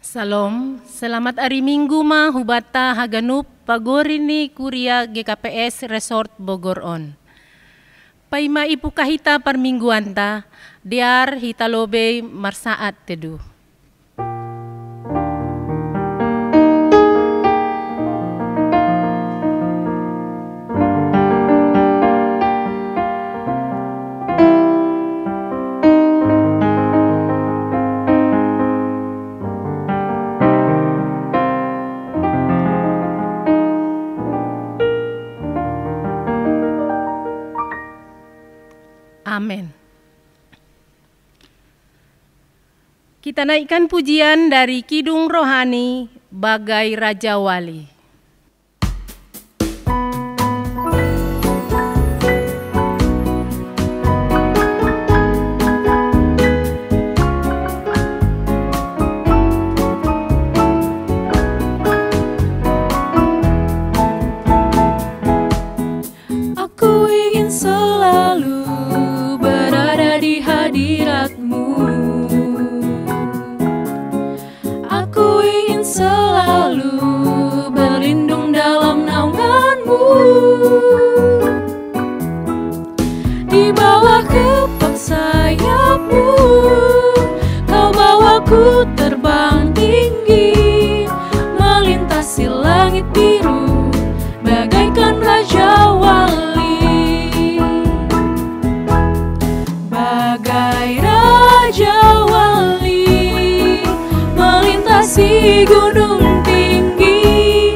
Salom, selamat hari Minggu ma hubata haganup pagorini kuria GKPS Resort Bogoron. Paima ipu kahita parmingguanta, diar hita lobe marsaat teduh. Amin. Kita naikkan pujian dari Kidung Rohani Bagai Raja Wali. Aku ingin selalu berada di hadirat-Mu. Aku ingin selalu berlindung dalam naungan-Mu. Di bawah kepak sayap-Mu, Kau bawaku terbang tinggi, melintasi langit biru bagaikan Raja Wali. Bagai Raja Wali, melintasi gunung tinggi.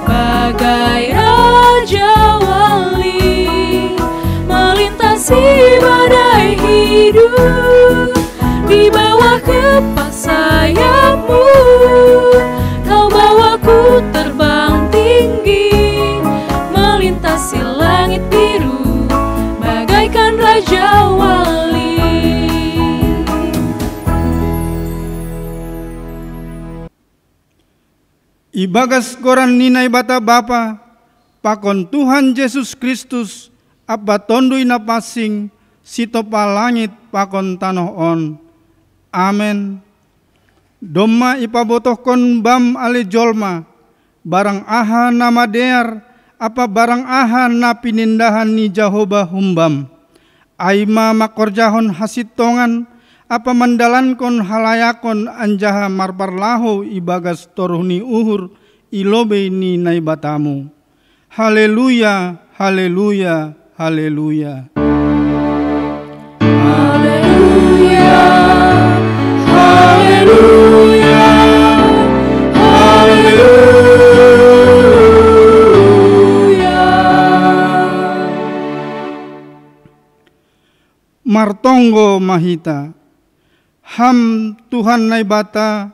Bagai Raja Wali, melintasi badai hidup. Di bawah kepak sayap-Mu, Kau bawaku terbang tinggi, melintasi langit biru bagaikan Raja Wali. Ibagas goran ninai bata Bapa, pakon Tuhan Yesus Kristus, abba tondui na pasing, sitopa langit pakon tanoh on. Amen. Domma ipabotohkon bam ale jolma, barang aha nama dear, apa barang aha na pinindahan ni Jehovah humbam. Aima makorjahon hasitongan, apa mandalankon halayakon anjaha marparlaho ibagas toruhni uhur ilobe ni naibatamu. Haleluya, haleluya, haleluya. Haleluya, haleluya, haleluya. Martonggo mahita, ham Tuhan naibata,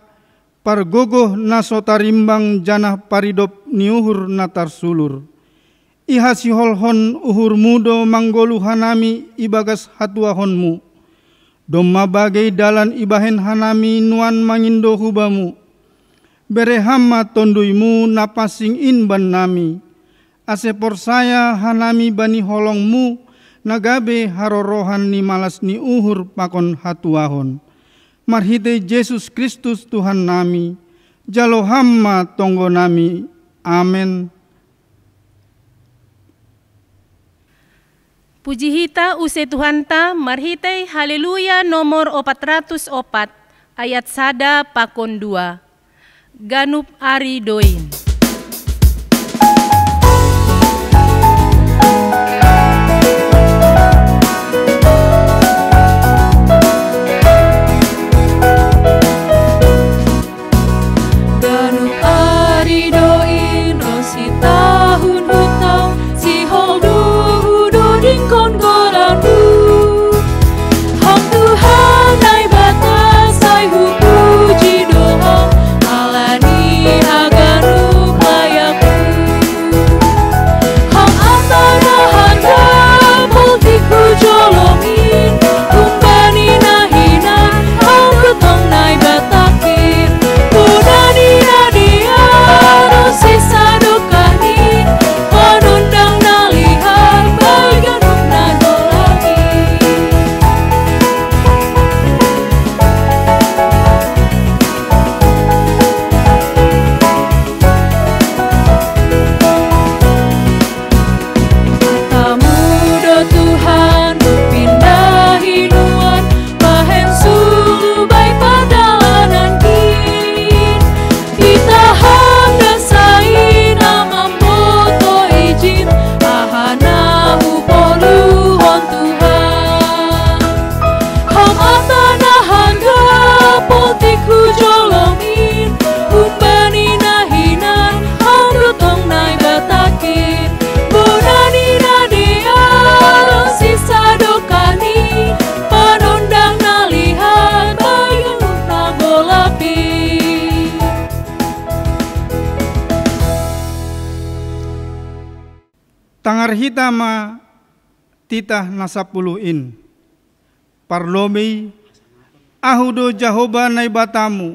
pargogoh nasotarimbang janah paridop niuhur natar sulur. Iha siholhon uhur mudo manggolu hanami ibagas hatuahonmu. Domma bagai dalan ibahen hanami nuan mangindo hubamu. Berehama tonduimu napasing inban nami. Asepor saya hanami bani holongmu, nagabe harorohan ni malas ni uhur pakon hatuahon. Marhite Yesus Kristus Tuhan nami, jalo hamma tonggo nami. Amen. Puji hita use Tuhanta marhitei haleluya nomor 404 ayat sada pakon 2. Ganup ari doin. Ganup ari doin rosi tahun hutau si holdu dingkon gorandu. Hang Tuhan nai batas sai hu puji doa alani haganu Tangar hitama titah nasapuluin. Parlomi ahudo Jahoba nai batamu,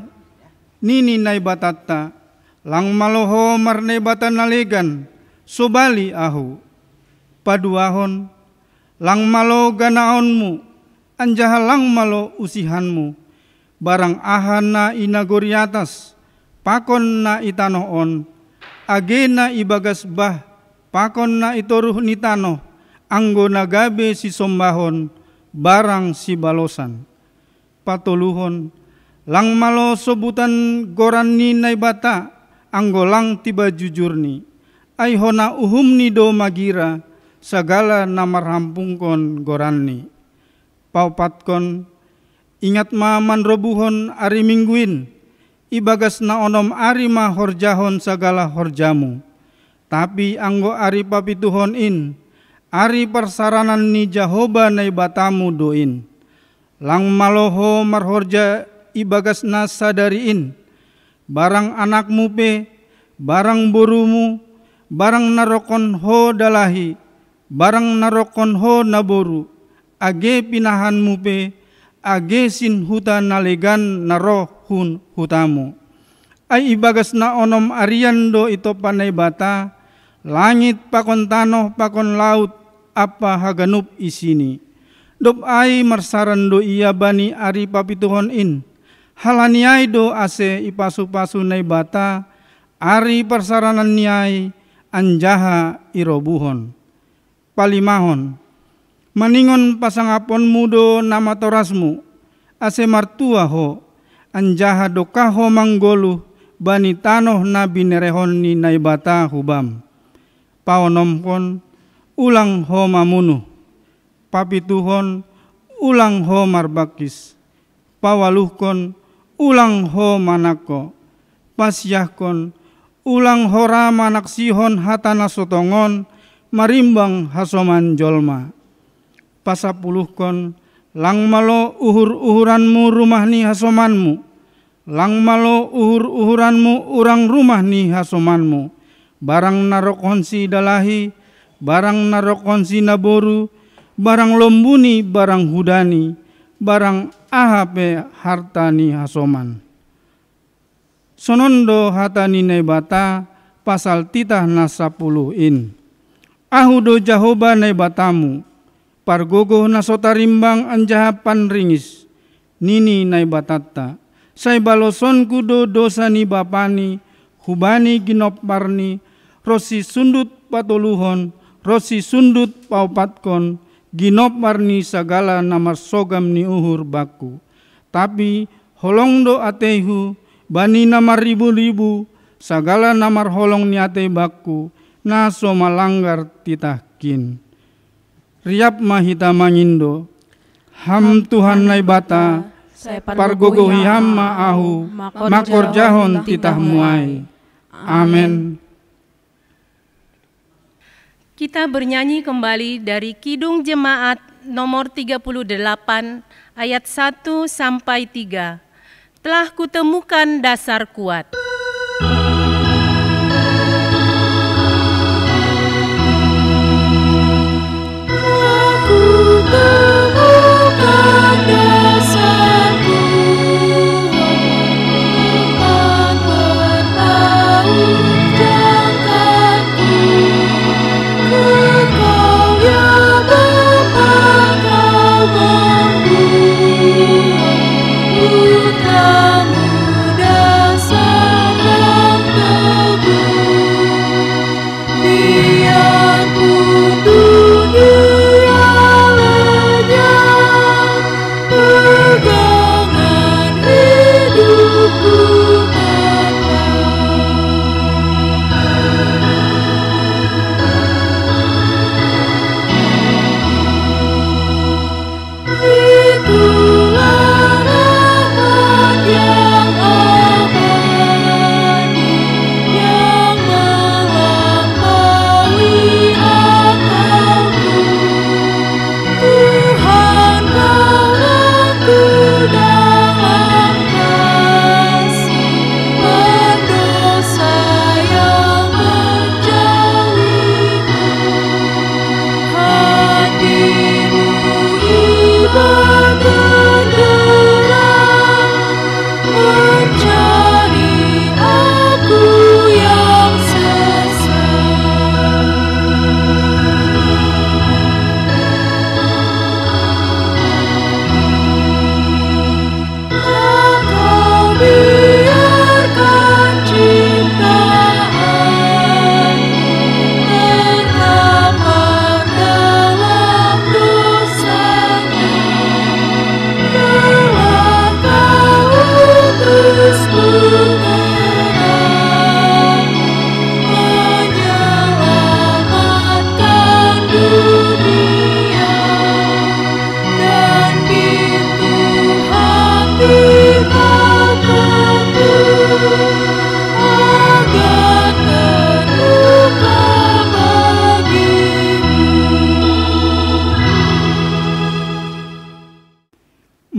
nini nai batata, lang maloho marnai bata nalegan, sobali ahu. Paduahon, lang malo ganaonmu, anjaha lang malo usihanmu, barang ahan na inagori atas, pakon na itanoon, age na ibagas bah, pakon na itoruh ni tanoh, anggo nagabe si sombahon, barang si balosan. Patuluhon, lang malo sobutan goran ni naibata, anggo lang tiba jujurni, ay hona uhum ni do magira, sagala namarhampungkon goranni. Paupatkon, ingat ma manrobuhon ari mingguin, ibagas na onom ari ma horjahon sagala horjamu. Tapi anggo ari papituhon in, ari persaranan ni Jahoba nai batamu doin. Lang maloho marhorja ibagas na sadariin. Barang anakmu pe, barang borumu, barang narokon ho dalahi, barang narokon ho naboru, age pinahanmu pe, age sin huta nalegan narohun hutamu. Ay ibagas na onom arian do ito panay bata, langit pakon tanoh pakon laut, apa haganup isini. Dop ay marsaran do iya bani ari papituhon in. Halaniay do ase ipasu-pasu nai bata, ari persaranan niay anjaha irobuhon. Palimahon, maningon pasangapon mudo nama torasmu, ase martua ho, anjaha dokaho manggolu, bani tanoh na binerehon ni nai bata hubam. Paonomkon, ulang ho mamunu, papituhon, ulang ho marbakis, pawaluhkon, ulang ho manako, pasyahkon, ulang hora manaksihon hatana sotongon, marimbang hasoman jolma. Pasapuluhkon, lang malo uhur-uhuranmu rumah ni hasomanmu, lang malo uhur-uhuranmu urang rumah ni hasomanmu, barang narokon si dalahi, barang narokon si naboru, barang lombuni, barang hudani, barang ahape hartani hasoman. Sonondo hatani naibata pasal titah nasapuluin. Ahudo Jahoba naibatamu, pargogoh nasotarimbang anjaha panringis, nini naibatata, say baloson kudo dosa ni bapani, hubani ginopparni, rosi sundut patuluhon, rosi sundut paupatkon, ginopparni sagala namar sogam ni uhur baku. Tapi holong do atehu, bani namar ribu-ribu, sagala namar holong ni atei baku, naso malanggar titahkin. Riap mahita mangindo, ham Tuhan naibata, pargogohi ham maahu, makorjahon titah muai. Amen. Kita bernyanyi kembali dari Kidung Jemaat nomor 38 ayat 1 sampai 3. Telah kutemukan dasar kuat. Kamu dasar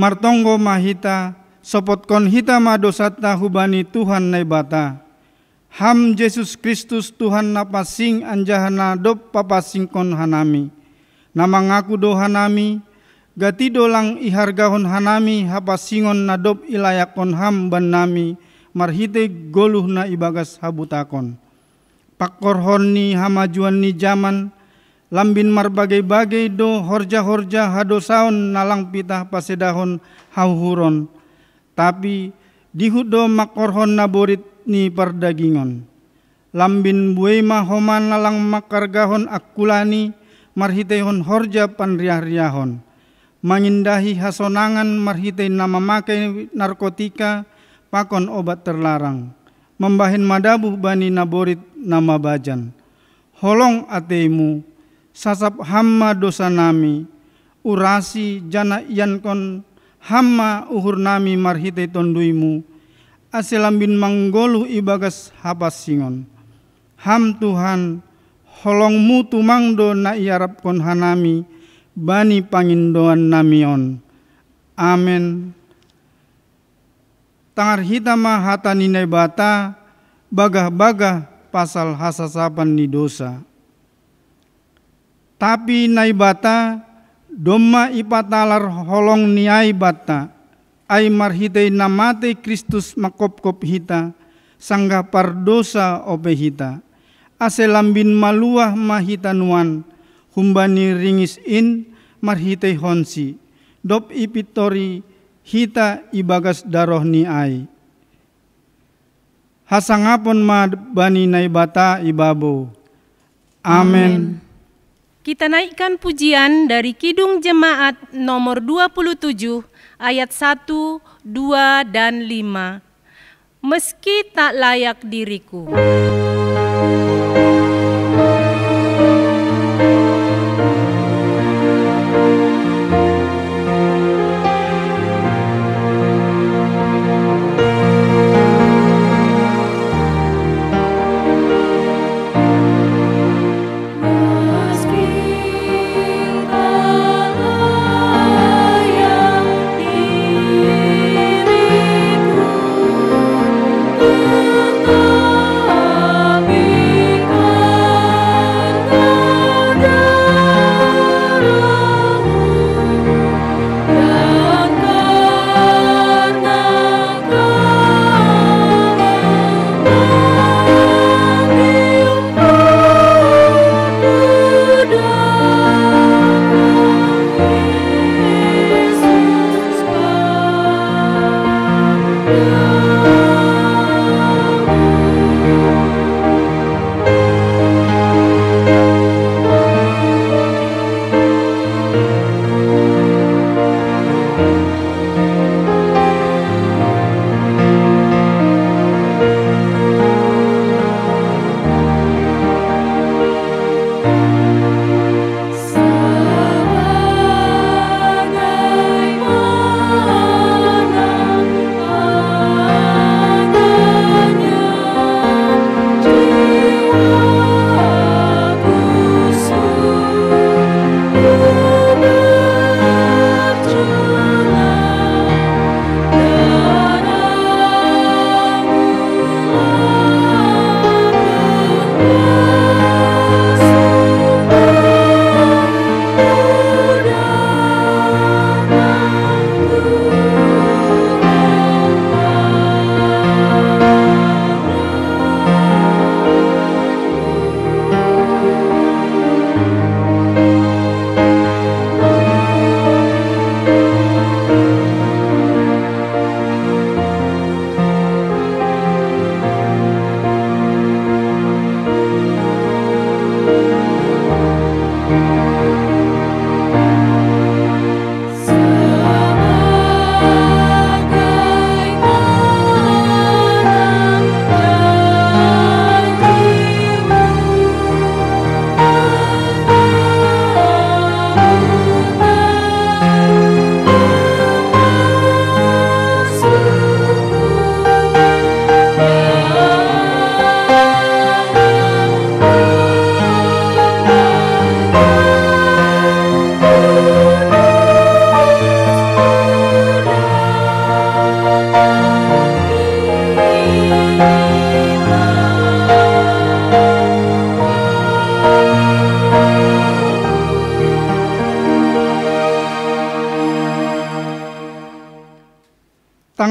martonggo mahita, sopotkon hita madosata hubani Tuhan nai bata. Ham Yesus Kristus Tuhan napasing anjahana dop papasingkon hanami. Nama ngaku do hanami, gati dolang ihargahon hanami hapasingon na dop ilayakon ham ban nami, marhite goluh na ibagas habutakon. Pakorhon ni hamajuan ni zaman, lambin marbagai-bagai do horja-horja hadosaon nalang pitah pasedahon hauhuron. Tapi dihudo makorhon naborit ni perdagingon. Lambin buema homan nalang makargahon akulani marhitehon horja panriah-riahon. Mangindahi hasonangan marhiteh namamakai narkotika pakon obat terlarang. Membahin madabuh bani naborit nama bajan. Holong ateimu, sasap hamma dosa nami, urasi jana iankon hamma uhur nami marhiteh tonduimu, aselambin manggoluh ibagas hapas singon. Ham Tuhan, holongmu tumangdo na iarapkon hanami, bani pangindoan namion. Amen. Tangar hitama hata ninai bata, bagah-bagah pasal hasasapan ni dosa. Tapi nai bata, domma ipatalar holong niai bata, ay marhitay namate Kristus makop-kop hita, sangga pardosa ope hita. Ase lambin maluah mahitanuan, humbani ringis in marhitay honsi, dop ipitori hita ibagas daroh ni ay. Hasangapon ma bani nai bata ibabo. Amen. Kita naikkan pujian dari Kidung Jemaat nomor 27 ayat 1, 2, dan 5. Meski tak layak diriku.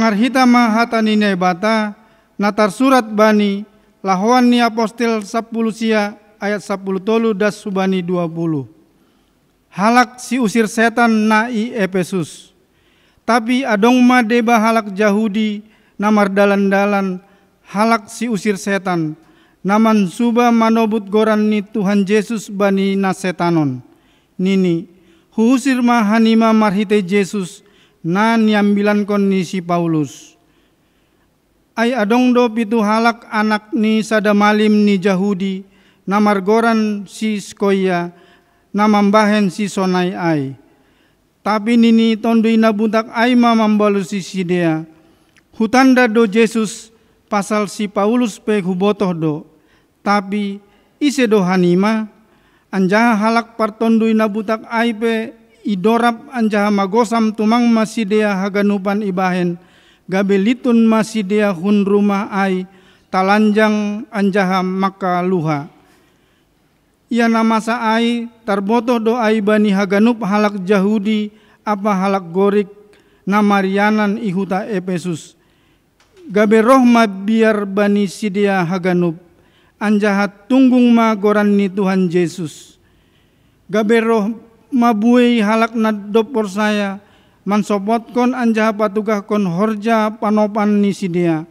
manangar hita mahata nine bata natar surat bani lahuan ni apostel 10 sia ayat 10 tolu das subani 20. Halak si usir setan na i Efesus. Tapi adong ma deba halak Yahudi namar dalan-dalan halak si usir setan. Naman suba manobut goran ni Tuhan Yesus bani na setanon. Nini, huusir ma hanima marhite Yesus na niambilan kon ni si Paulus. Ay adong do pitu halak anak ni sadamalim ni Yahudi namar goran si Skoya namambahen si Sonai ay. Tapi nini tondoi nabutak ay mamambalu si Sidea. Hutanda do Yesus pasal si Paulus pe hubotoh do. Tapi ise do hanima anjaha halak partondoi nabutak ay pe idorap anjaha magosam tumang Masidea haganupan ibahen. Gabelitun Masidea hun rumah ay talanjang anjaha makaluha. Ia nama saai tarbotoh do ai bani haganup halak Yahudi apa halak gorik namarianan ihuta Efesus. Gabe roh ma biar bani Sidea haganup anjahat tunggung ma goran ni Tuhan Yesus. Gabe roh ma buei halak nadopor saya mansopot kon anjaha patugah kon horja panopan ni Sidea.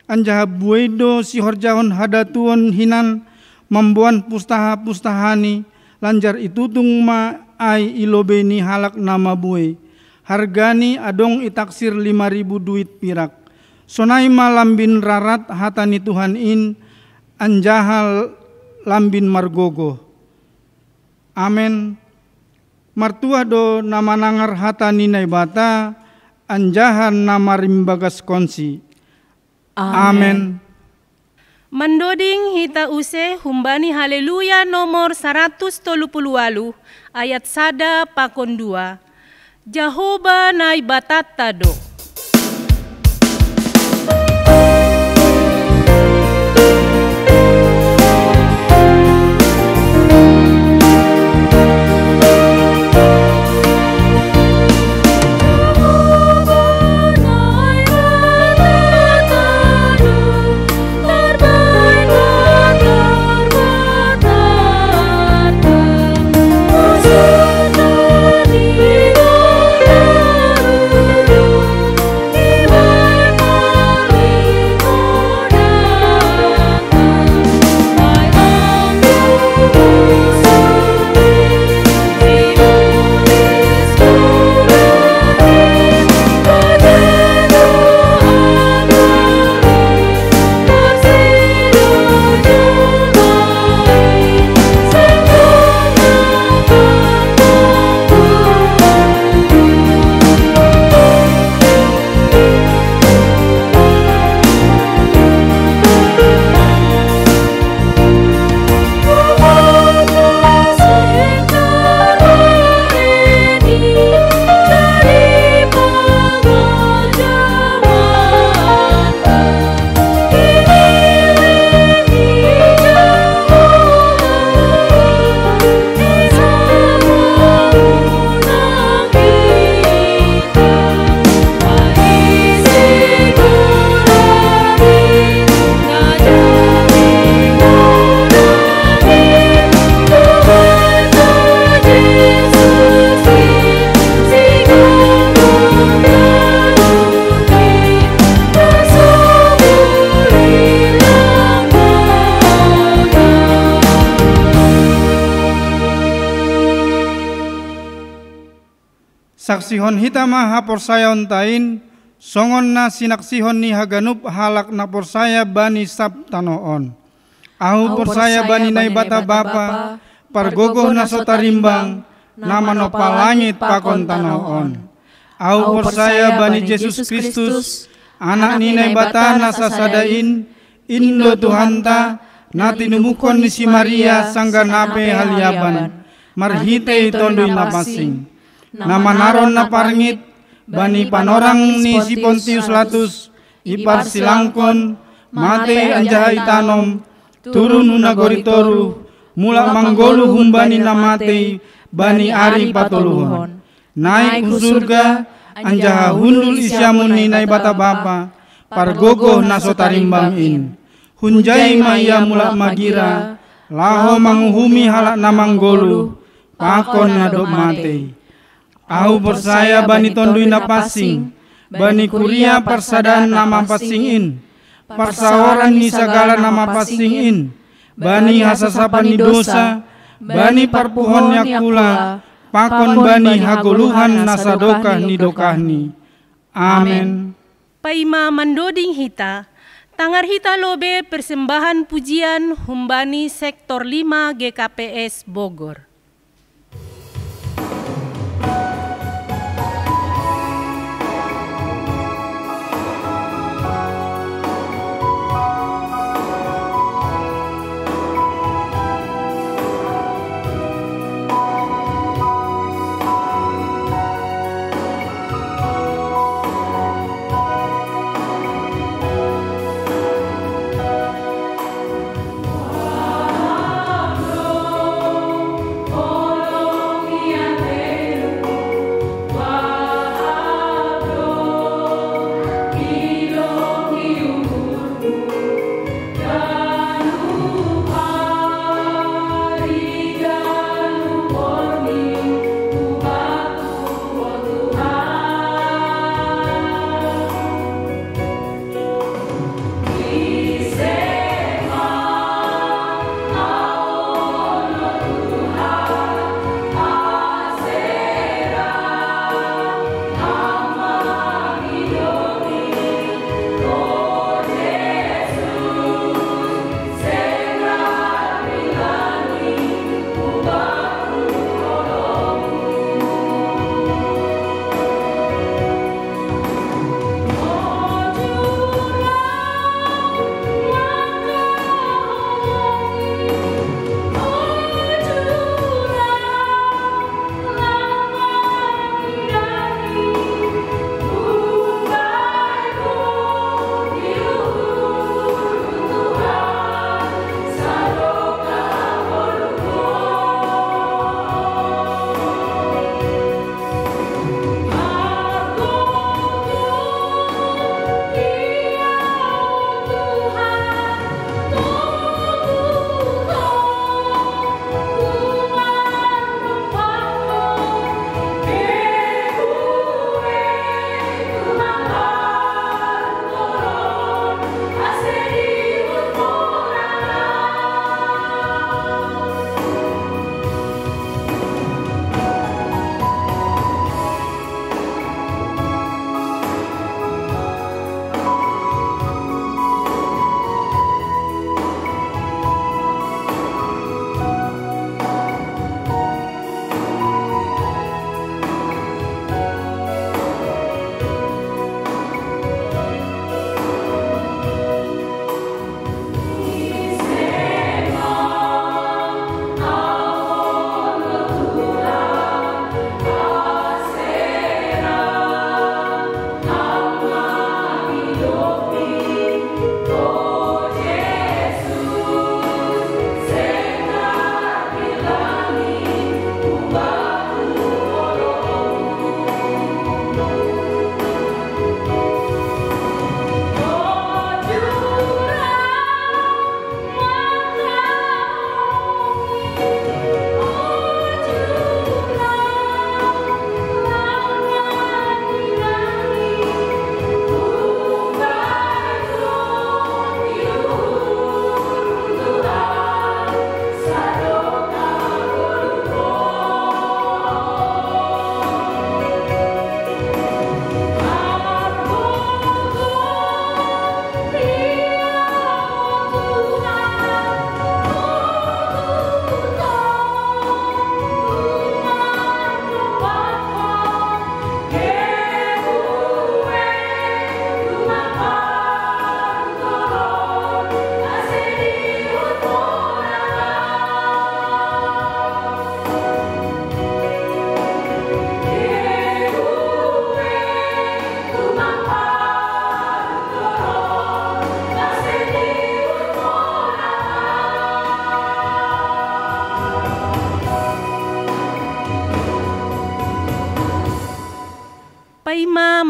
Anjaha buei do si horjahon hadatuon hinan membuan pustaha-pustahani lanjar itutung ma ai ilobeni halak nama buai. Hargani adong itaksir 5.000 duit pirak. Sonai ma lambin rarat hatani Tuhan in anjahal lambin margogo. Amen. Martua do nama nangar hatani naibata anjahan nama rimbagas konsi. Amen. Mandoding hita use humbani haleluya nomor 138 ayat 1 pakon 2. Jehovah nai batata do. Saksihon hita maha porsayaon tain, songon na sinaksihon ni haganup halak na porsaya bani sabtanoon. Ahu porsaya bani nai bata bapa, pargogoh na sotarimbang, nama no palangit pakon tanoon. Ahu porsaya bani Yesus Kristus, anak ni nai bata na sasadain, indo Tuhanta, na tinumukon ni si Maria sangga nape haliaban, marhite tondoi napasing. Nama naron na parngit bani panorang ni si Pontius Latus ipar silangkon mate anjaha itanom turun unagoritoru mula manggolu humbani na mate bani ari patoluhon naik ku surga Anjaha hundul isyamun ninai bata bapa, pargogoh naso tarimbang in. Hunjai maya mulak magira, laho manguhumi halak namang golu, pakon ngadop mate. Au persaya bani tondui na pasing, bani kuria persadaan nama pasing in. Parsaoran ni segala nama pasing in, bani hasasapa ni dosa, bani parpuhonnya kula, pakon bani hagoluhan nasadoka ni dokahni. Amen. Paima mandoding hita, tangar hita lobe persembahan pujian humbani sektor 5 GKPS Bogor.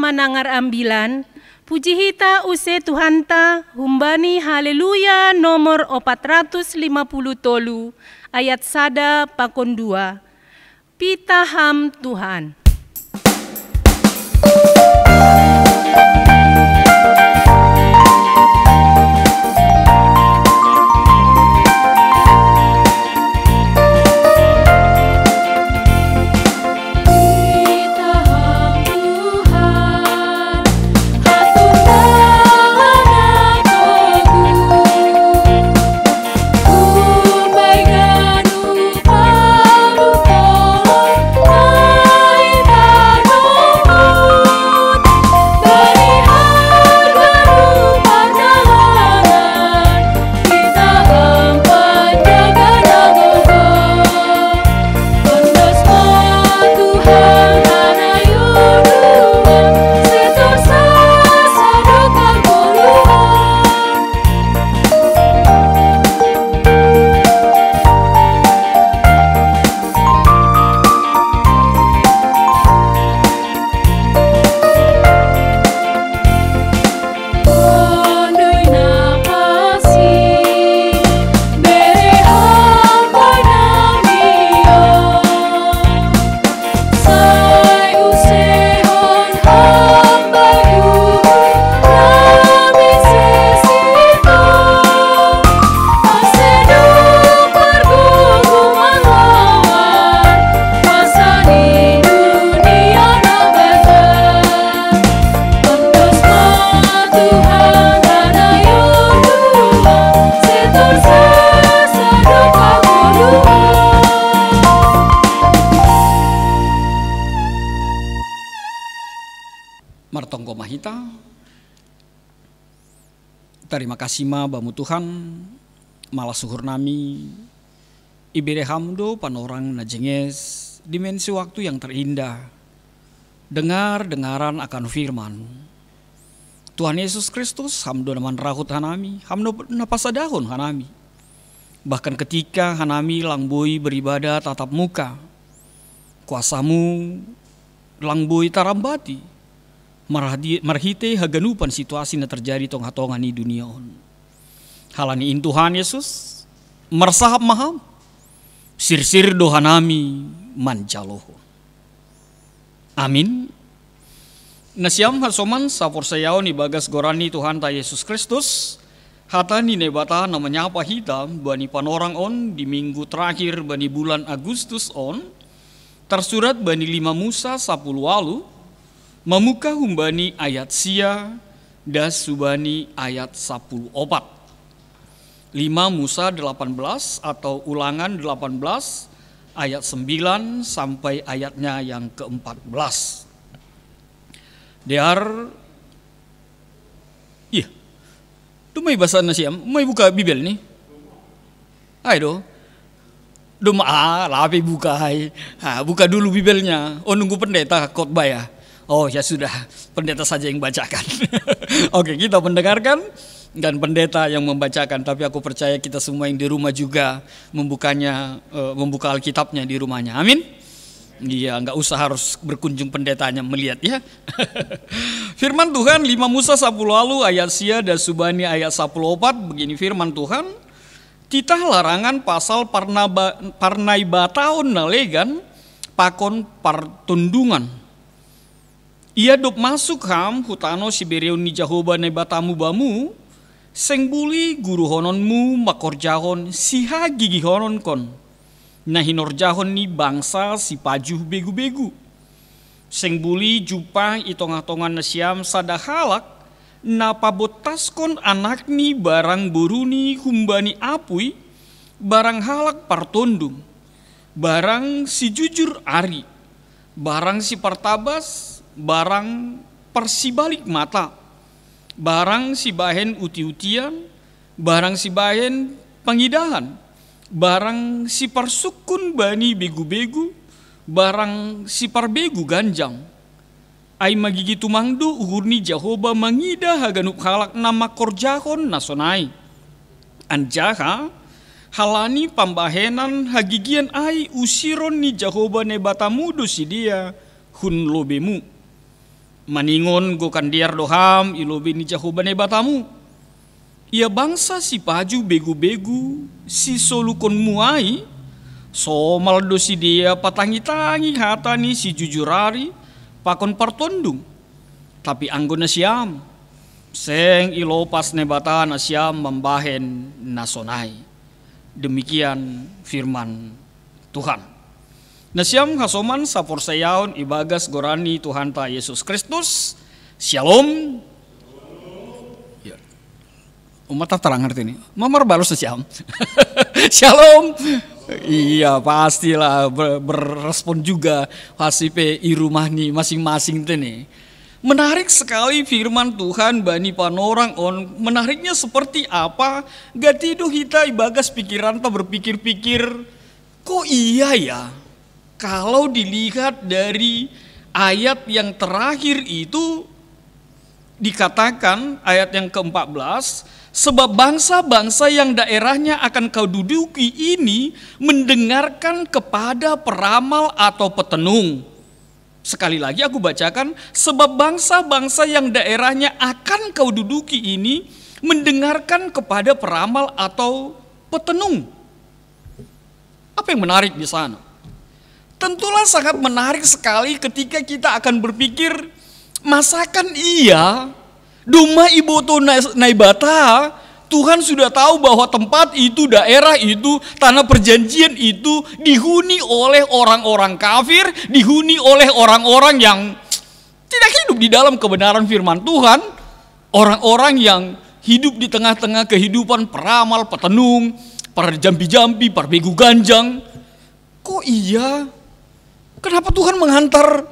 manangar ambilan, puji hita use Tuhanta, humbani haleluya nomor 450 tolu, ayat sada pakon 2. Pitaham Tuhan. Martongko mahita. Terima kasih ma bamu Tuhan, malah suhur nami, ibere hamdo panorang najenges, dimensi waktu yang terindah, dengaran akan firman. Tuhan Yesus Kristus, hamdo naman rahut hanami, hamdo napasadahon hanami. Bahkan ketika hanami langboi beribadah tatap muka, kuasamu langboi tarambati, marhite haganupan situasi na terjadi tong-hatongan di dunia on. Halani in Tuhan Yesus mersahap maham sirsir dohanami manjaloho. Amin. Nasiam hasoman sapor sayaw ni bagas gorani Tuhan ta Yesus Kristus. Hatani nebata namanya apa hitam bani panorang on di minggu terakhir bani bulan Agustus on. Tersurat bani 5 Musa 10 walu. Mamuka humbani ayat sia das subani ayat 10 opat. 5 Musa 18 atau ulangan 18 ayat 9 sampai ayatnya yang ke-14. Dear iya. Tu may basa na siya. May buka Bibel ni. Ay do. Lapi buka ay. Buka dulu Bibelnya. Oh nunggu pendeta khotbah ya. Oh ya sudah, pendeta saja yang bacakan. Oke, kita mendengarkan dan pendeta yang membacakan. Tapi aku percaya kita semua yang di rumah juga membuka Alkitabnya di rumahnya. Amin. Iya, nggak usah harus berkunjung pendetanya melihat ya. Firman Tuhan 5 Musa 10 lalu ayat sia dan subani ayat 10 opat. Begini firman Tuhan. Titah larangan pasal parnai bataon nalegan pakon partundungan. Ia dop masuk ham hutano sibereu ni Jahoba ne batamu bamu seng buli guru hononmu makorjahon siha gigi honon kon nah hinorjahon ni bangsa si pajuh begu-begu seng buli jupa itong-atongan nasiam sadahalak na pabotaskon anak ni barang boruni humbani apui barang halak partondung barang si jujur ari barang si partabas barang persibalik mata, barang si bahen uti-utian, barang si bahen pengidahan, barang si parsukun bani begu-begu, barang si parbegu ganjang. Ay magigitu mangdo uhurni Jahoba mangida haganup halak nama korjahon nasonai. Anjaha halani pambahenan hagigian ay usiron ni Jahoba ne batamudo si dia hun lobemu. Maningon go kandiar doham ilobi ni jahubane batamu. Ia bangsa si paju begu-begu si solukon muai somal dosi dia patangi-tangi hatani si jujurari pakon partondung. Tapi anggona siam seng ilopas nebatan siam membahen nasonai. Demikian firman Tuhan. Nasiam hasoman saporsayaon ibagas gorani Tuhan ta Yesus Kristus. Shalom. Ya. Umat terang ngerti ini. Mamar balas nasiam. Shalom. Iya pastilah berrespon juga hasipe i rumah nih masing-masing tene. Menarik sekali firman Tuhan bani panorang on. Menariknya seperti apa? Gatido kita ibagas pikiran ta berpikir-pikir. Kok iya ya? Kalau dilihat dari ayat yang terakhir itu dikatakan ayat yang ke-14, sebab bangsa-bangsa yang daerahnya akan kau duduki ini mendengarkan kepada peramal atau petenung. Sekali lagi aku bacakan, sebab bangsa-bangsa yang daerahnya akan kau duduki ini mendengarkan kepada peramal atau petenung. Apa yang menarik di sana? Tentulah sangat menarik sekali ketika kita akan berpikir, masakan iya Duma Iboto Naibata, Tuhan sudah tahu bahwa tempat itu, daerah itu, tanah perjanjian itu dihuni oleh orang-orang kafir, dihuni oleh orang-orang yang tidak hidup di dalam kebenaran firman Tuhan, orang-orang yang hidup di tengah-tengah kehidupan peramal, petenung, para jambi-jambi, para begu ganjang. Kok iya? Kenapa Tuhan menghantar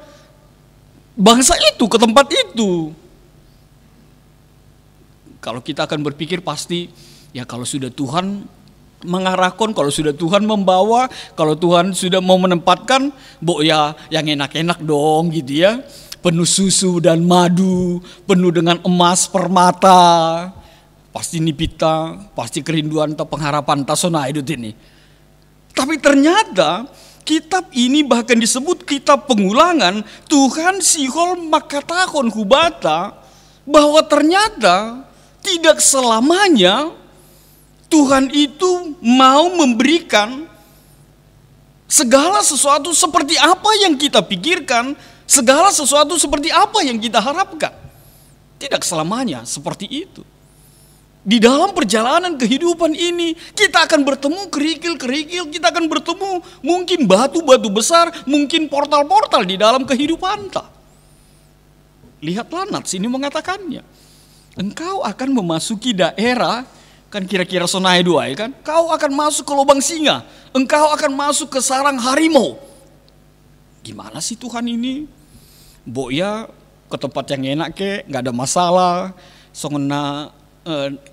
bangsa itu ke tempat itu? Kalau kita akan berpikir pasti, ya kalau sudah Tuhan mengarahkan, kalau sudah Tuhan membawa, kalau Tuhan sudah mau menempatkan, ya yang enak-enak dong gitu ya. Penuh susu dan madu, penuh dengan emas permata. Pasti nipita, pasti kerinduan atau pengharapan tasona hidup ini. Tapi ternyata kitab ini bahkan disebut kitab pengulangan. Tuhan sihol makatahon hubata bahwa ternyata tidak selamanya Tuhan itu mau memberikan segala sesuatu seperti apa yang kita pikirkan, segala sesuatu seperti apa yang kita harapkan. Tidak selamanya seperti itu. Di dalam perjalanan kehidupan ini, kita akan bertemu kerikil-kerikil, kita akan bertemu mungkin batu-batu besar, mungkin portal-portal di dalam kehidupan kita. Lihatlah Nats ini mengatakannya. Engkau akan memasuki daerah, kan kira-kira sonai dua ya kan? Kau akan masuk ke lubang singa, engkau akan masuk ke sarang harimau. Gimana sih Tuhan ini? Ya ke tempat yang enak nggak ada masalah. Songena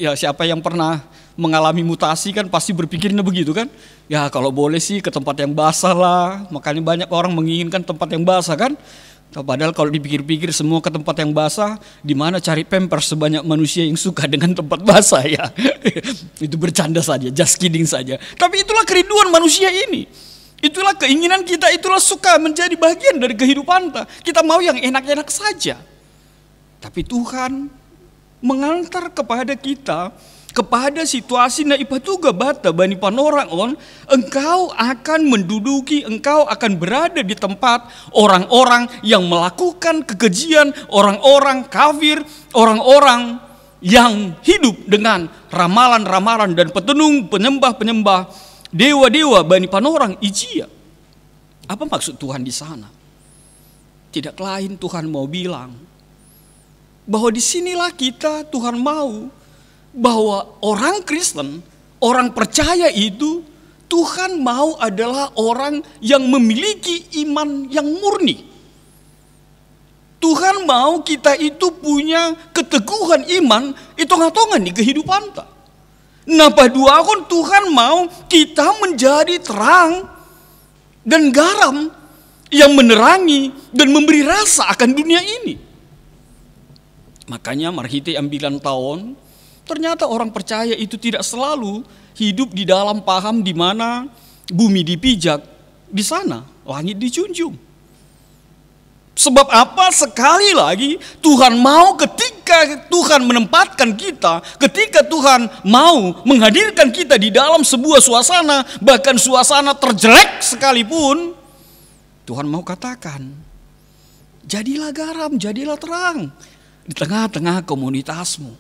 ya siapa yang pernah mengalami mutasi kan pasti berpikirnya begitu kan. Ya kalau boleh sih ke tempat yang basah lah. Makanya banyak orang menginginkan tempat yang basah kan. Padahal kalau dipikir-pikir semua ke tempat yang basah, di mana cari pampers sebanyak manusia yang suka dengan tempat basah ya. Itu bercanda saja, just kidding saja. Tapi itulah kerinduan manusia ini. Itulah keinginan kita, itulah suka menjadi bagian dari kehidupan kita. Kita mau yang enak-enak saja. Tapi Tuhan mengantar kepada kita, kepada situasi na ipatuga bata bani panorang on, engkau akan menduduki, engkau akan berada di tempat orang-orang yang melakukan kekejian, orang-orang kafir, orang-orang yang hidup dengan ramalan-ramalan dan petenung, penyembah-penyembah dewa-dewa bani panorang ijia. Apa maksud Tuhan di sana? Tidak lain Tuhan mau bilang bahwa disinilah kita, Tuhan mau bahwa orang Kristen, orang percaya itu Tuhan mau adalah orang yang memiliki iman yang murni. Tuhan mau kita itu punya keteguhan iman, hitung-hitungan di kehidupan kita. Nah padua kon Tuhan mau kita menjadi terang dan garam yang menerangi dan memberi rasa akan dunia ini. Makanya marhite ambilan tahun, ternyata orang percaya itu tidak selalu hidup di dalam paham di mana bumi dipijak, di sana langit dijunjung. Sebab apa? Sekali lagi Tuhan mau ketika Tuhan menempatkan kita, ketika Tuhan mau menghadirkan kita di dalam sebuah suasana, bahkan suasana terjelek sekalipun, Tuhan mau katakan, jadilah garam, jadilah terang di tengah-tengah komunitasmu.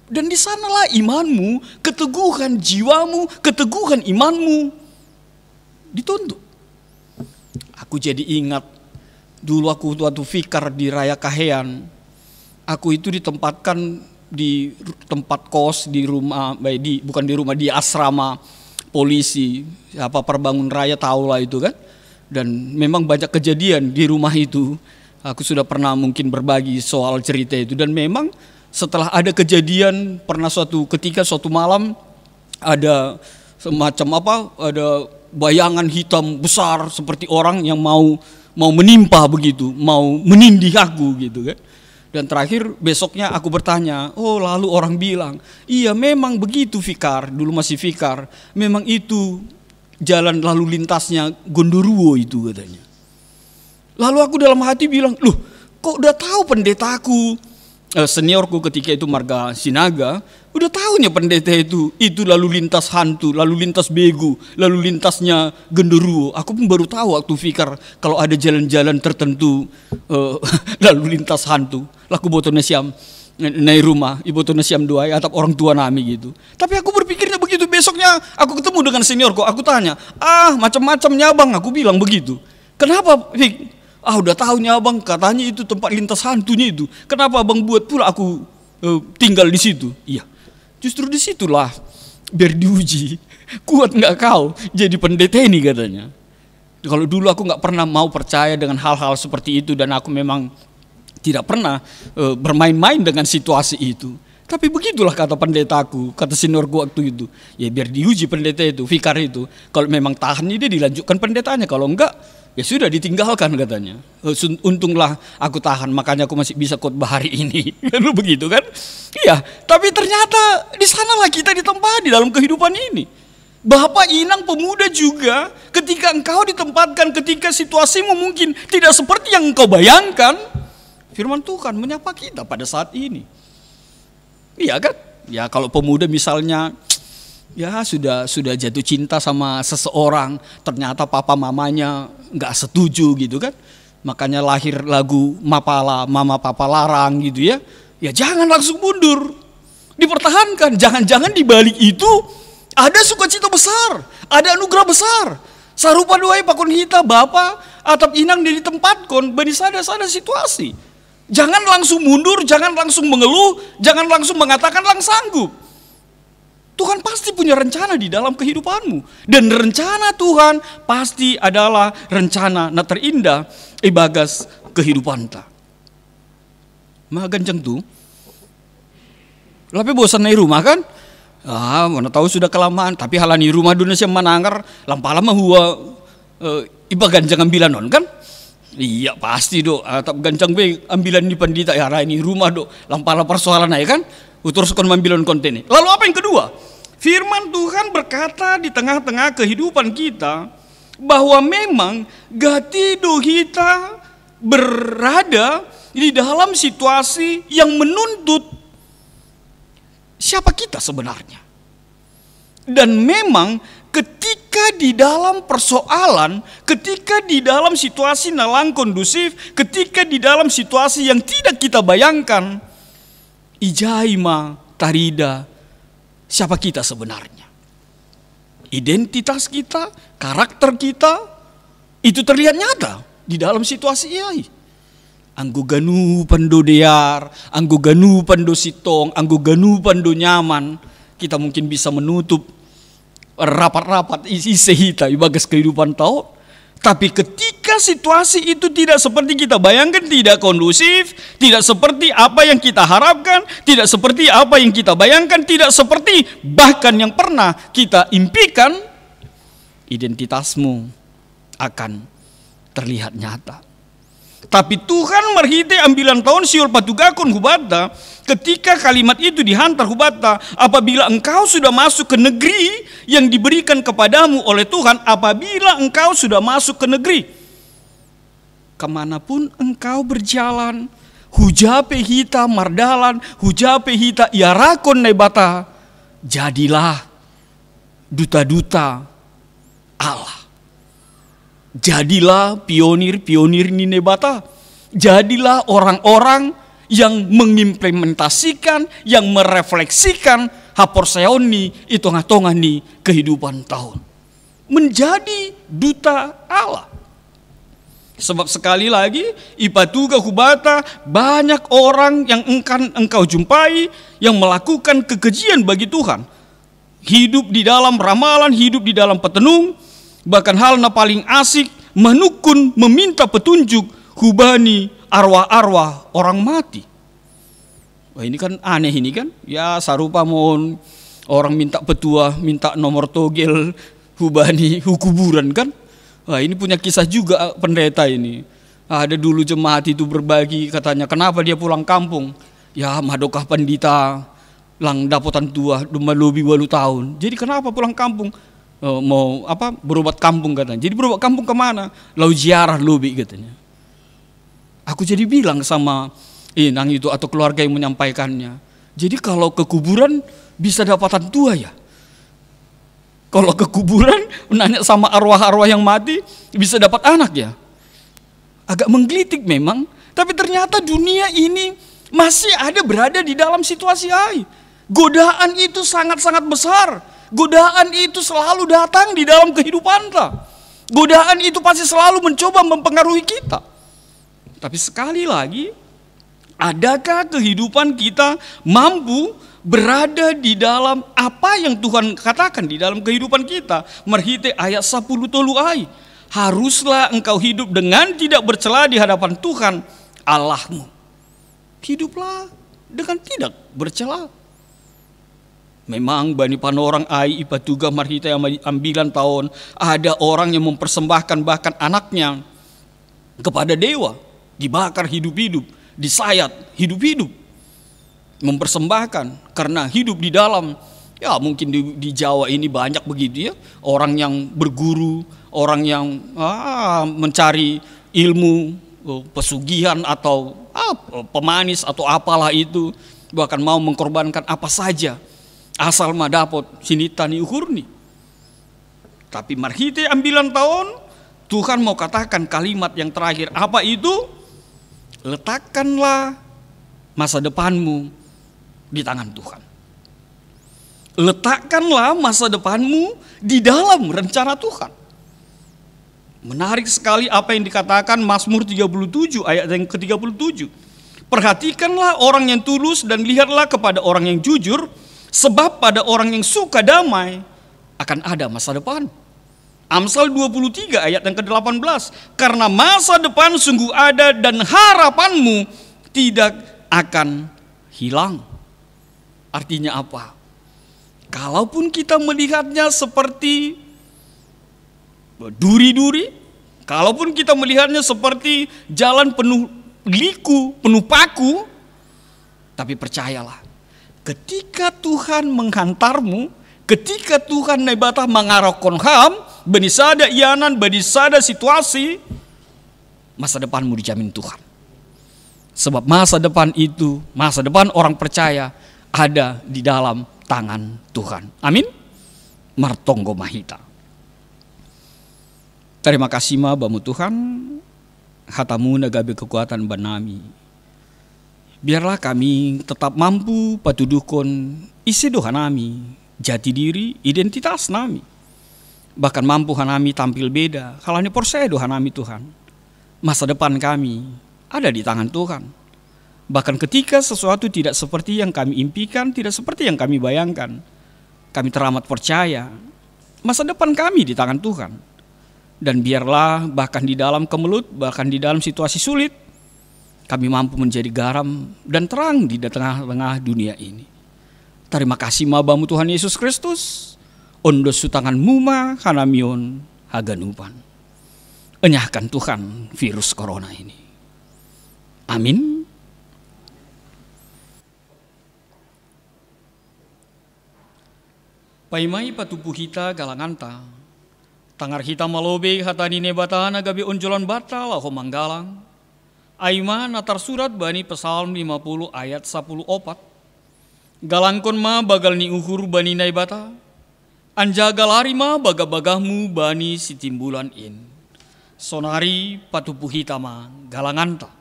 Dan di sanalah imanmu, keteguhan jiwamu, keteguhan imanmu dituntut. Aku jadi ingat dulu aku waktu fikar di Raya Kahean, aku itu ditempatkan di tempat kos di rumah, bukan di rumah, di asrama polisi. Apa Perbangun Raya tahu lah itu kan. Dan memang banyak kejadian di rumah itu. Aku sudah pernah mungkin berbagi soal cerita itu. Dan memang setelah ada kejadian, pernah suatu ketika suatu malam ada semacam ada bayangan hitam besar seperti orang yang mau menimpa begitu, mau menindih aku gitu kan. Dan terakhir besoknya aku bertanya, lalu orang bilang, iya memang begitu Fikar, dulu masih Fikar, memang itu jalan lalu lintasnya Gondoruo itu katanya. Lalu aku dalam hati bilang, loh kok udah tahu pendetaku, seniorku ketika itu Marga Sinaga, udah tahunya pendeta itu lalu lintas hantu, lalu lintas begu, lalu lintasnya Genderuwo. Aku pun baru tahu waktu fikar kalau ada jalan-jalan tertentu lalu lintas hantu. Laku botona siam naik rumah, ibu botona siam doai atap orang tua nami gitu. Tapi aku berpikirnya begitu. Besoknya aku ketemu dengan seniorku, aku tanya, macam-macamnya abang, aku bilang begitu. Kenapa Fik? Udah tahunya abang, katanya itu tempat lintas hantunya itu. Kenapa abang buat pula aku tinggal di situ? Iya, justru disitulah biar diuji. Kuat nggak kau jadi pendeta ini katanya. Kalau dulu aku nggak pernah mau percaya dengan hal-hal seperti itu. Dan aku memang tidak pernah bermain-main dengan situasi itu. Tapi begitulah kata pendetaku, kata seniorku waktu itu. Ya biar diuji pendeta itu, fikar itu. Kalau memang tahan dia dilanjutkan pendetanya. Kalau enggak, ya sudah ditinggalkan katanya. Untunglah aku tahan, makanya aku masih bisa khotbah hari ini. Lalu begitu kan? Iya, tapi ternyata di sanalah kita ditempati dalam kehidupan ini. Bapak Inang pemuda juga, ketika engkau ditempatkan, ketika situasimu mungkin tidak seperti yang engkau bayangkan, firman Tuhan menyapa kita pada saat ini. Iya kan? Ya kalau pemuda misalnya ya sudah jatuh cinta sama seseorang, ternyata papa mamanya nggak setuju gitu kan, makanya lahir lagu Mapala, Mama Papa Larang gitu ya. Ya jangan langsung mundur, dipertahankan. Jangan-jangan di balik itu ada sukacita besar, ada anugerah besar. Sarupa doai pakon hita Bapa atap Inang di tempat kon bani sada situasi. Jangan langsung mundur, jangan langsung mengeluh, jangan langsung mengatakan lang sanggup. Tuhan pasti punya rencana di dalam kehidupanmu. Dan rencana Tuhan pasti adalah rencana na terindah ibagas kehidupan ta. Magancang tuh. Lape bosan na rumah kan? Mana tahu sudah kelamaan. Tapi halani rumah dunia siya manangar, lampalama huwa ibagan jangan bilanon kan? Iya pasti dok, atap gancang be ambilan di pandita ya ini rumah dok, lampala persoalan aja kan, terus kon ambilan konten. Lalu apa yang kedua? Firman Tuhan berkata di tengah-tengah kehidupan kita bahwa memang gatido kita berada di dalam situasi yang menuntut siapa kita sebenarnya. Dan memang ketika di dalam persoalan, ketika di dalam situasi nalang kondusif, ketika di dalam situasi yang tidak kita bayangkan, ijaima tarida siapa kita sebenarnya. Identitas kita, karakter kita, itu terlihat nyata di dalam situasi ini. Anggo ganu pando dear, anggo ganu pando sitong, anggo ganu pando nyaman, kita mungkin bisa menutup rapat-rapat isi sehita ibagas kehidupan tau. Tapi ketika situasi itu tidak seperti kita bayangkan, tidak kondusif, tidak seperti apa yang kita harapkan, tidak seperti apa yang kita bayangkan, tidak seperti bahkan yang pernah kita impikan, identitasmu akan terlihat nyata. Tapi Tuhan merhite ambilan tahun siul patugakon hubata, ketika kalimat itu dihantar hubata, apabila engkau sudah masuk ke negeri yang diberikan kepadamu oleh Tuhan, apabila engkau sudah masuk ke negeri, kemanapun engkau berjalan, hujape hita mardalan, hujape hita iarakon nebata, jadilah duta-duta Allah. Jadilah pionir-pionir ni nebata. Jadilah orang-orang yang mengimplementasikan, yang merefleksikan haporseoni itu ngatongani kehidupan tahun. Menjadi duta Allah. Sebab sekali lagi, ipatuga hubata, banyak orang yang engkau jumpai yang melakukan kekejian bagi Tuhan. Hidup di dalam ramalan, hidup di dalam petenung, bahkan hal na paling asik, menukun, meminta petunjuk, hubani arwah-arwah orang mati. Wah, ini kan aneh ini kan, ya sarupa mohon orang minta petua, minta nomor togel, hubani hukuburan kan. Wah, ini punya kisah juga pendeta ini. Ada dulu jemaat itu berbagi, katanya kenapa dia pulang kampung? Ya madokah pandita lang dapatan tua duma lobi 8 tahun. Jadi kenapa pulang kampung? Mau apa? Berobat kampung katanya. Jadi berobat kampung kemana? Lau ziarah lobi katanya. Aku jadi bilang sama inang itu atau keluarga yang menyampaikannya. Jadi kalau ke kuburan bisa dapatan tua ya? Kalau ke kuburan nanya sama arwah-arwah yang mati bisa dapat anak ya. Agak menggelitik memang, tapi ternyata dunia ini masih ada berada di dalam situasi ai. Godaan itu sangat-sangat besar. Godaan itu selalu datang di dalam kehidupan kita. Godaan itu pasti selalu mencoba mempengaruhi kita. Tapi sekali lagi, adakah kehidupan kita mampu berada di dalam apa yang Tuhan katakan di dalam kehidupan kita? Merhite ayat 10 tolu ai. Haruslah engkau hidup dengan tidak bercela di hadapan Tuhan Allahmu. Hiduplah dengan tidak bercela. Memang bani panorang ai ipatuga marhite ambilan tahun ada orang yang mempersembahkan bahkan anaknya kepada dewa, dibakar hidup-hidup, disayat hidup-hidup. Mempersembahkan karena hidup di dalam, ya mungkin di Jawa ini banyak begitu ya, orang yang berguru, orang yang mencari ilmu, pesugihan atau pemanis atau apalah itu, bahkan mau mengorbankan apa saja asal mah dapat sinitani ukurni. Tapi marhite ambilan tahun Tuhan mau katakan kalimat yang terakhir, apa itu? Letakkanlah masa depanmu di tangan Tuhan. Letakkanlah masa depanmu di dalam rencana Tuhan. Menarik sekali apa yang dikatakan Mazmur 37 ayat yang ke-37. Perhatikanlah orang yang tulus dan lihatlah kepada orang yang jujur, sebab pada orang yang suka damai akan ada masa depan. Amsal 23 ayat yang ke-18. Karena masa depan sungguh ada dan harapanmu tidak akan hilang. Artinya apa? Kalaupun kita melihatnya seperti duri-duri, kalaupun kita melihatnya seperti jalan penuh liku, penuh paku, tapi percayalah, ketika Tuhan menghantarmu, ketika Tuhan nebata mengarahkan ham, benisada ianan, benisada situasi, masa depanmu dijamin Tuhan. Sebab masa depan itu, masa depan orang percaya ada di dalam tangan Tuhan. Amin. Martonggo mahita. Terima kasih ma bamu Tuhan, hatamu nagabe kekuatan banami. Biarlah kami tetap mampu patuduhkon isi doa nami, jati diri, identitas nami. Bahkan mampu hanami tampil beda, kalau ini porsai doa nami Tuhan. Masa depan kami ada di tangan Tuhan. Bahkan ketika sesuatu tidak seperti yang kami impikan, tidak seperti yang kami bayangkan, kami teramat percaya masa depan kami di tangan Tuhan. Dan biarlah bahkan di dalam kemelut, bahkan di dalam situasi sulit, kami mampu menjadi garam dan terang di tengah-tengah dunia ini. Terima kasih mabamu Tuhan Yesus Kristus, ondo sutangan muma hanamion haganupan. Enyahkan Tuhan virus corona ini. Amin. Paimai patupu hita galanganta, Tangar hitam malobe hatani ne bata na gabi onjolan bata laho manggalang. Aima natar surat bani Psalm 50 ayat 10 opat. Galangkon ma bagal ni uhur bani nai bata. Anja galari ma bagah-bagahmu bani sitimbulan in. Sonari patupu hitama galanganta.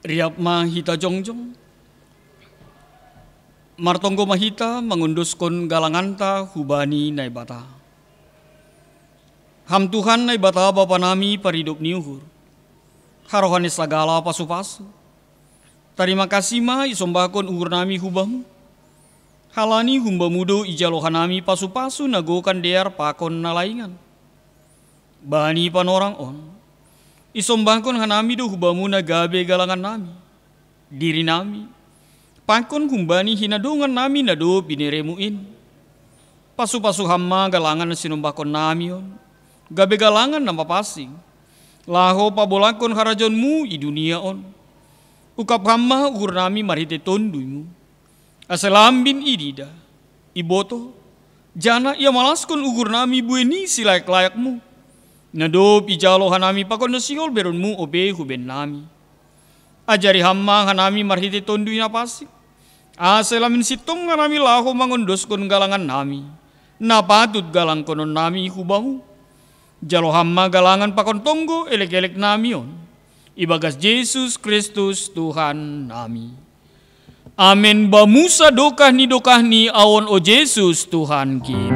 Riap mahita jongjong, martonggo mahita mengunduskon galanganta hubani naibata. Ham Tuhan naibata Bapa nami paridup niuhur, harohani sagala pasu-pasu. Terima kasih ma isombakon uhur nami hubamu, halani humba mudo ijalohan nami pasu-pasu nagokan dear pakon nalaingan. Bani panorang on. Isombangkon hanami do hubamu na gabe galangan nami, diri nami, pangkon humbani hinadungan nami na do biniremuin. Pasu-pasu hamma galangan na sinumbakon nami on, gabe galangan na mapasing, laho pabolakon harajonmu i dunia on. Ukap hamma uhur nami marite tonduymu, aselambin idida, iboto, jana ia malaskon uhur nami bueni silayak-layakmu. Nado pijalo hanami pakon nasiol beronmu obe huben nami. Ajari hamma hanami marhiti tondui napasi. Aselamin sitong hanami laho mangondoskon galangan nami. Napatut galang konon nami hubamu. Jalo hamma galangan pakon tonggo elek-elek nami on. Ibagas Yesus Kristus Tuhan nami. Amin bamusa dokah ni awon o Yesus Tuhan kim.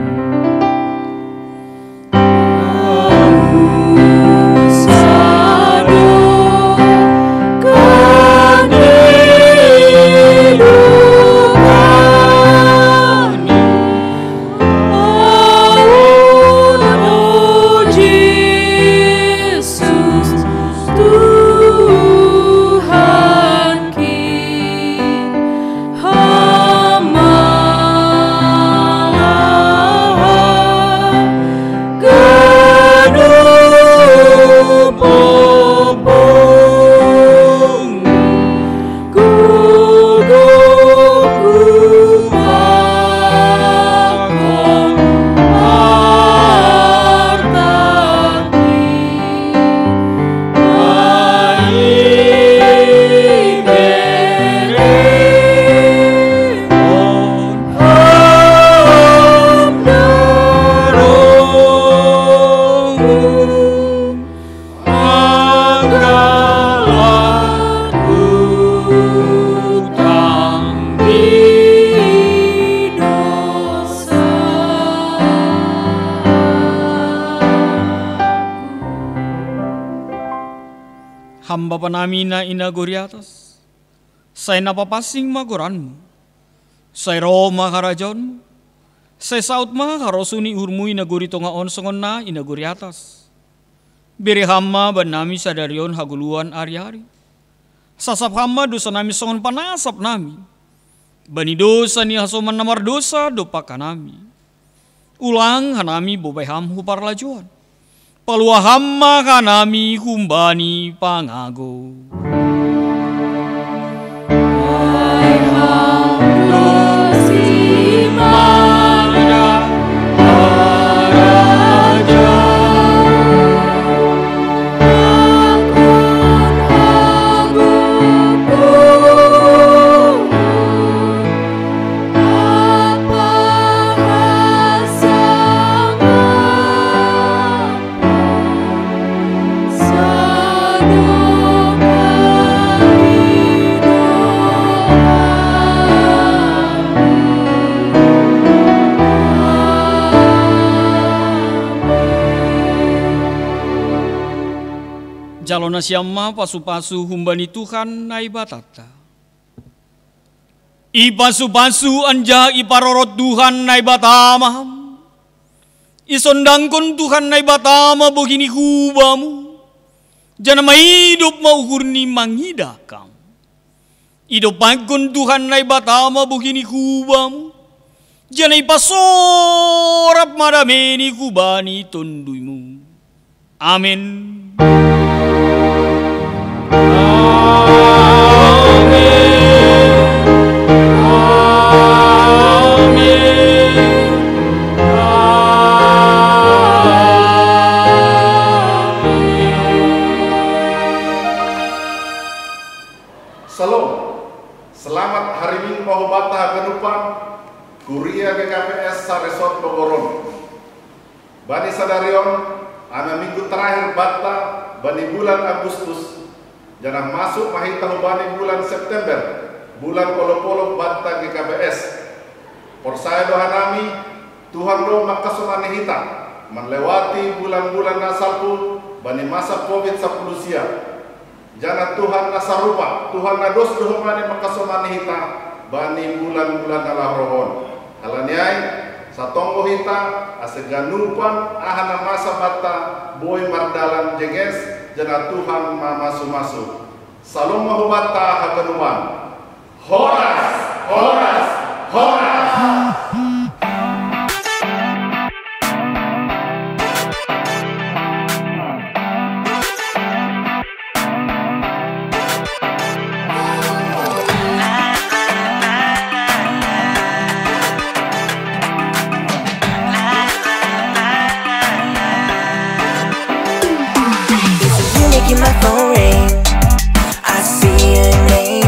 Hamba panami na inaguri atas, say napapasing maguranmu, say ro makarajonmu, say saut makarosuni urmu inaguri tongaon songon na inaguri atas. Beri hama banami sadarion haguluan ari-ari. Sasap hama dosa nami songon panasap nami. Bani dosa ni hasoman namar dosa dopa kanami. Ulang hanami bobai ham hupar lajuan. Palua hama kanami humbani pangago. Jalona siama pasu-pasu humbani Tuhan nai batata. Ipasu-pasu anja iparorot Tuhan nai batamam. Isondangkon Tuhan nai batama begini kubamu. Janama hidup mau hurni mangidakam. Hidup pagkon Tuhan nai batama begini kubamu. Janai pasorap madameni kubani tonduimu. Amin. Salam, selamat hari Minggu Mahubata Ganupan, Kuria GKPS Resort Bogoron. Bani sadarion, ana minggu terakhir Bata, bani bulan Agustus, jangan masuk mahita bani bulan September, bulan polo-polo Bata GKPS. Persaya doa nami, Tuhan roh makasonani hita, melewati bulan-bulan nasalku, bani masa COVID-19 sia. Jana Tuhan nasarupa, Tuhan nados dohomani makasomani hita, bani bulan-bulan dalam rohon. Alaniai, satonggo hita, aseganupan, ahana masa bata, boy mardalan jenges, jana Tuhan mamasu-masu. Salom mahubata haganuan. Horas, horas, horas. My phone ring, I see your name.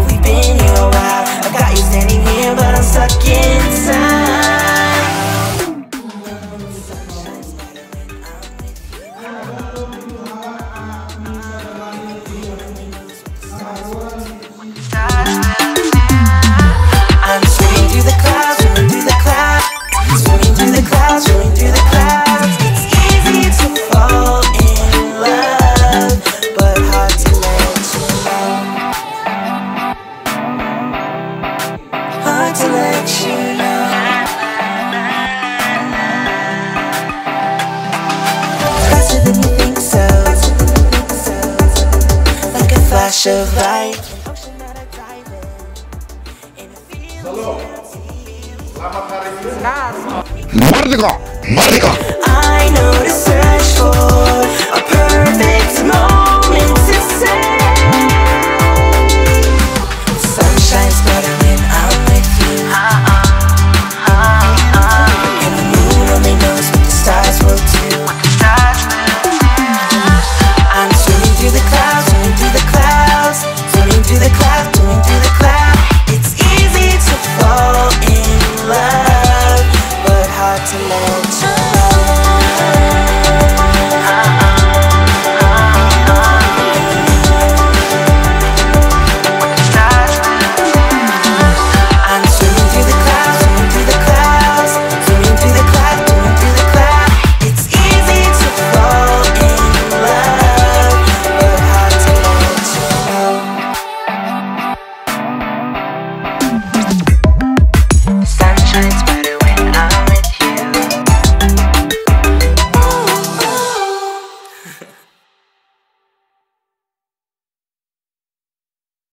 We've been here a while, I got you standing here, but I'm stuck inside. To let you know, faster than you think so, like a flash of light. Salam, selamat hari Minggu. Merdeka, merdeka. I know to search for